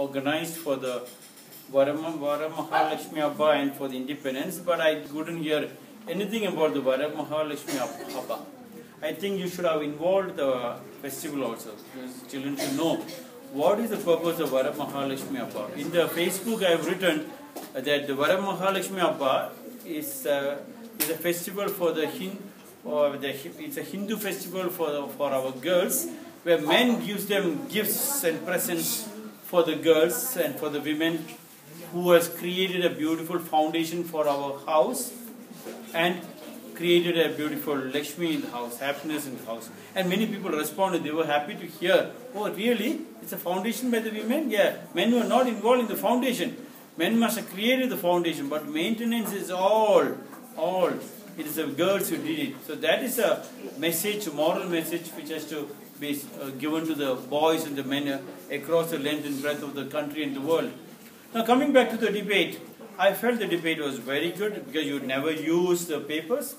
organized for the Varamahalakshmi Abba and for the independence, but I couldn't hear anything about the Varamahalakshmi Abba. I think you should have involved the festival also, because children should know what is the purpose of Varamahalakshmi Abba. In the Facebook I have written that the Varamahalakshmi Abba is a festival for the it's a Hindu festival for our girls, where men gives them gifts and presents for the girls and for the women, who has created a beautiful foundation for our house and created a beautiful Lakshmi in the house, happiness in the house. And many people responded, they were happy to hear, oh really, it's a foundation by the women? Yeah, men were not involved in the foundation. Men must have created the foundation, but maintenance is all. It is the girls who did it. So that is a message, a moral message, which has to be given to the boys and the men across the length and breadth of the country and the world. Now coming back to the debate, I felt the debate was very good because you never use the papers.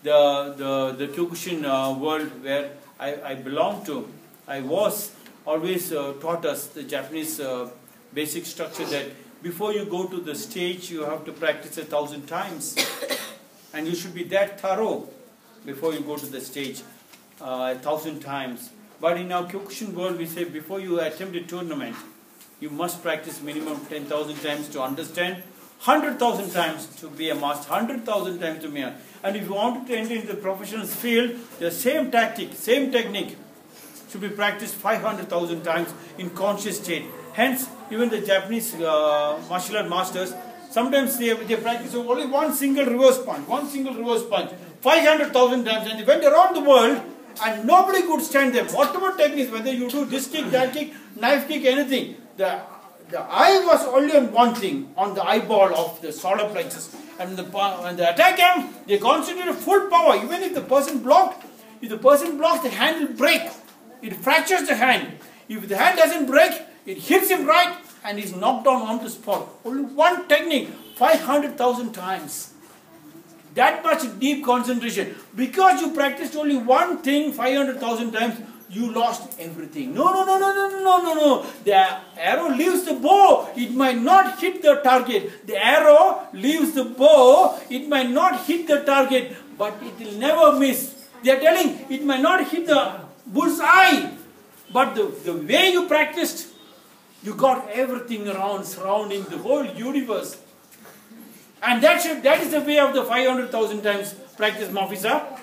The Kyokushin world where I belong to, I was always taught us the Japanese basic structure that before you go to the stage, you have to practice 1,000 times. And you should be that thorough before you go to the stage 1,000 times. But in our Kyokushin world, we say before you attempt a tournament, you must practice minimum 10,000 times to understand, 100,000 times to be a master, 100,000 times to be a... And if you want to enter into the professional field, the same tactic, same technique should be practiced 500,000 times in conscious state. Hence, even the Japanese martial art masters, sometimes they practice only one single reverse punch, 500,000 times, and they went around the world and nobody could stand them. Whatever techniques, whether you do this kick, that kick, knife kick, anything, the eye was only on one thing, on the eyeball of the solar plexus. And when they attack him, they concentrate full power. Even if the person blocks, the hand will break. It fractures the hand. If the hand doesn't break, it hits him right and he's knocked down on the spot. Only one technique, 500,000 times. That much deep concentration. Because you practiced only one thing 500,000 times, you lost everything. No. The arrow leaves the bow. It might not hit the target. The arrow leaves the bow. It might not hit the target, but it will never miss. They are telling it might not hit the bull's eye, but the way you practiced, you got everything around, surrounding the whole universe. And that is the way of the 500,000 times practice, Mafisa.